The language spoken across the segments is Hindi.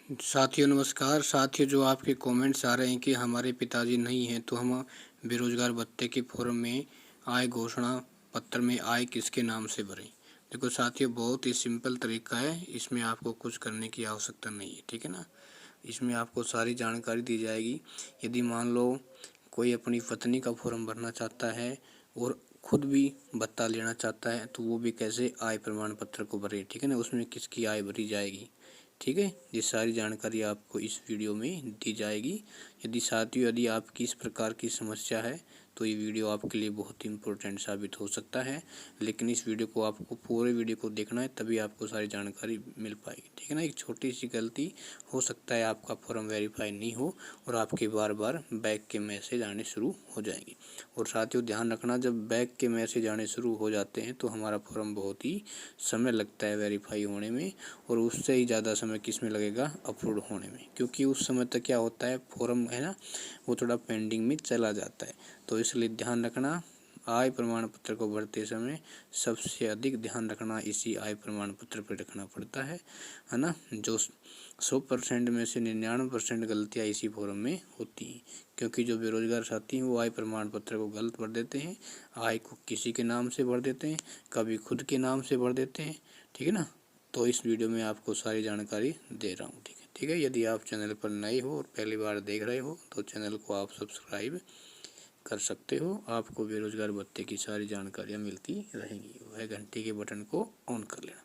साथियों नमस्कार। साथियों, जो आपके कमेंट्स आ रहे हैं कि हमारे पिताजी नहीं हैं तो हम बेरोजगार भत्ते के फॉर्म में आय घोषणा पत्र में आय किसके नाम से भरें। देखो साथियों, बहुत ही सिंपल तरीका है, इसमें आपको कुछ करने की आवश्यकता नहीं है, ठीक है ना। इसमें आपको सारी जानकारी दी जाएगी। यदि मान लो कोई अपनी पत्नी का फॉर्म भरना चाहता है और खुद भी भत्ता लेना चाहता है तो वो भी कैसे आय प्रमाण पत्र को भरे, ठीक है ना। उसमें किसकी आय भरी जाएगी, ठीक है। ये सारी जानकारी आपको इस वीडियो में दी जाएगी। यदि आपकी इस प्रकार की समस्या है तो ये वीडियो आपके लिए बहुत इम्पोर्टेंट साबित हो सकता है। लेकिन इस वीडियो को आपको पूरे वीडियो को देखना है, तभी आपको सारी जानकारी मिल पाएगी, ठीक है ना। एक छोटी सी गलती हो सकता है आपका फॉर्म वेरीफाई नहीं हो और आपके बार बार बैक के मैसेज आने शुरू हो जाएंगे। और साथियों ध्यान रखना, जब बैक के मैसेज आने शुरू हो जाते हैं तो हमारा फॉर्म बहुत ही समय लगता है वेरीफाई होने में, और उससे ही ज़्यादा समय किस में लगेगा, अप्रूव होने में। क्योंकि उस समय तक क्या होता है, फॉर्म है ना वो थोड़ा पेंडिंग में चला जाता है। तो इसलिए ध्यान रखना, आय प्रमाण पत्र को भरते समय सबसे अधिक ध्यान रखना इसी आय प्रमाण पत्र पर रखना पड़ता है ना। जो 100% में से 99% गलतियाँ इसी फॉर्म में होती हैं। क्योंकि जो बेरोजगार साथी हैं वो आय प्रमाण पत्र को गलत भर देते हैं, आय को किसी के नाम से भर देते हैं, कभी खुद के नाम से भर देते हैं, ठीक है ना। तो इस वीडियो में आपको सारी जानकारी दे रहा हूँ, ठीक है। यदि आप चैनल पर नए हो और पहली बार देख रहे हो तो चैनल को आप सब्सक्राइब कर सकते हो। आपको बेरोजगार भत्ते की सारी जानकारियाँ मिलती रहेंगी। वह घंटी के बटन को ऑन कर लेना।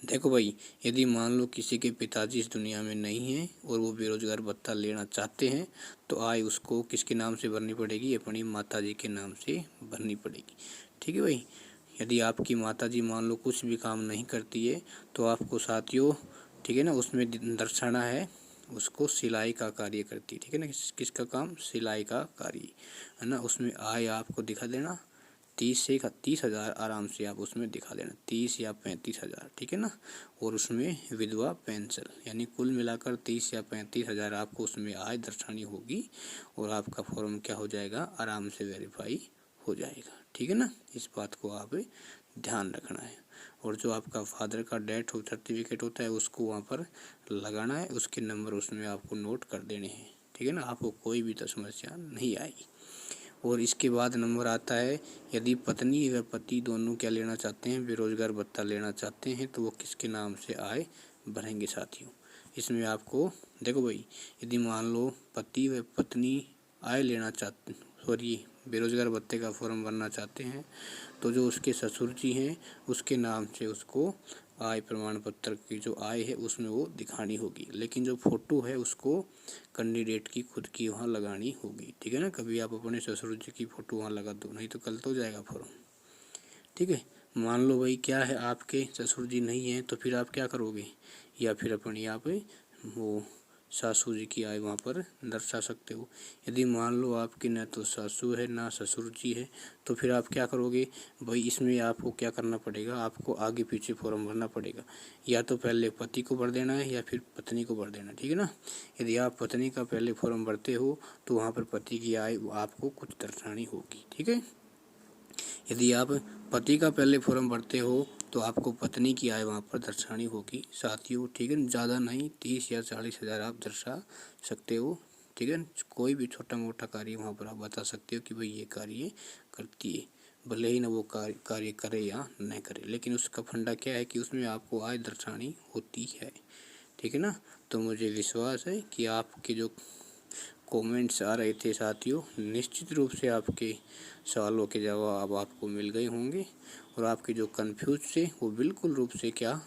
देखो भाई, यदि मान लो किसी के पिताजी इस दुनिया में नहीं हैं और वो बेरोजगार भत्ता लेना चाहते हैं तो आय उसको किसके नाम से भरनी पड़ेगी, अपनी माताजी के नाम से भरनी पड़ेगी, ठीक है भाई। यदि आपकी माताजी मान लो कुछ भी काम नहीं करती है तो आपको साथियों, ठीक है ना, उसमें दर्शाना है उसको सिलाई का कार्य करती है, ठीक है ना। किसका काम, सिलाई का कार्य, है ना। उसमें आय आपको दिखा देना 30 आराम से आप उसमें दिखा देना 30 या 35 हज़ार, ठीक है ना। और उसमें विधवा पेंशन, यानी कुल मिलाकर 30 या 35 हज़ार आपको उसमें आय दर्शानी होगी और आपका फॉर्म क्या हो जाएगा, आराम से वेरीफाई हो जाएगा, ठीक है ना। इस बात को आप ध्यान रखना है। और जो आपका फादर का डेथ सर्टिफिकेट होता है उसको वहाँ पर लगाना है, उसके नंबर उसमें आपको नोट कर देने हैं, ठीक है ना। आपको कोई भी तो समस्या नहीं आएगी। और इसके बाद नंबर आता है, यदि पत्नी व पति दोनों क्या लेना चाहते हैं, बेरोजगार भत्ता लेना चाहते हैं तो वो किसके नाम से आय भरेंगे साथियों। इसमें आपको देखो भाई, यदि मान लो पति व पत्नी आय लेना चाहते बेरोजगार भत्ते का फॉर्म भरना चाहते हैं तो जो उसके ससुर जी हैं उसके नाम से उसको आय प्रमाण पत्र की जो आय है उसमें वो दिखानी होगी। लेकिन जो फोटो है उसको कैंडिडेट की खुद की वहाँ लगानी होगी, ठीक है ना। कभी आप अपने ससुर जी की फ़ोटो वहाँ लगा दो, नहीं तो कल तो जाएगा फॉर्म, ठीक है। मान लो भाई क्या है, आपके ससुर जी नहीं हैं तो फिर आप क्या करोगे, या फिर अपनी आप वो सासू जी की आय वहाँ पर दर्शा सकते हो। यदि मान लो आपकी न तो सासू है ना ससुर जी है तो फिर आप क्या करोगे भाई, इसमें आपको क्या करना पड़ेगा, आपको आगे पीछे फॉर्म भरना पड़ेगा। या तो पहले पति को भर देना है या फिर पत्नी को भर देना, ठीक है ना। यदि आप पत्नी का पहले फॉर्म भरते हो तो वहाँ पर पति की आय आपको कुछ दर्शानी होगी, ठीक है। यदि आप पति का पहले फॉर्म भरते हो तो आपको पत्नी की आय वहाँ पर दर्शानी होगी साथियों, ठीक है। ज़्यादा नहीं, 30 या 40 हज़ार आप दर्शा सकते हो, ठीक है। कोई भी छोटा मोटा कार्य वहाँ पर आप बता सकते हो कि भाई ये कार्य करती है, भले ही ना वो कार्य करे या न करे, लेकिन उसका फंडा क्या है कि उसमें आपको आय दर्शानी होती है, ठीक है ना। तो मुझे विश्वास है कि आपके जो कमेंट्स आ रहे थे साथियों, निश्चित रूप से आपके सवालों के जवाब आपको मिल गए होंगे और आपके जो कन्फ्यूज थे वो बिल्कुल रूप से क्या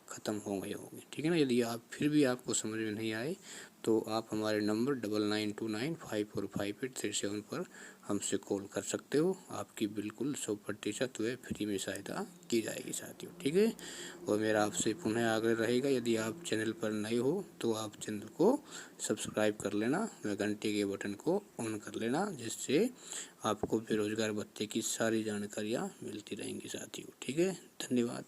ख़त्म हो गए होंगे, ठीक है ना। यदि आप फिर भी आपको समझ में नहीं आए तो आप हमारे नंबर 9929545837 पर हमसे कॉल कर सकते हो। आपकी बिल्कुल 100% वह फ्री में सहायता की जाएगी साथियों, ठीक है। और मेरा आपसे पुनः आग्रह रहेगा, यदि आप चैनल पर नए हो तो आप चैनल को सब्सक्राइब कर लेना व घंटे के बटन को ऑन कर लेना, जिससे आपको बेरोजगार भत्ते की सारी जानकारियाँ मिलती रहेंगी साथियों, ठीक है। धन्यवाद।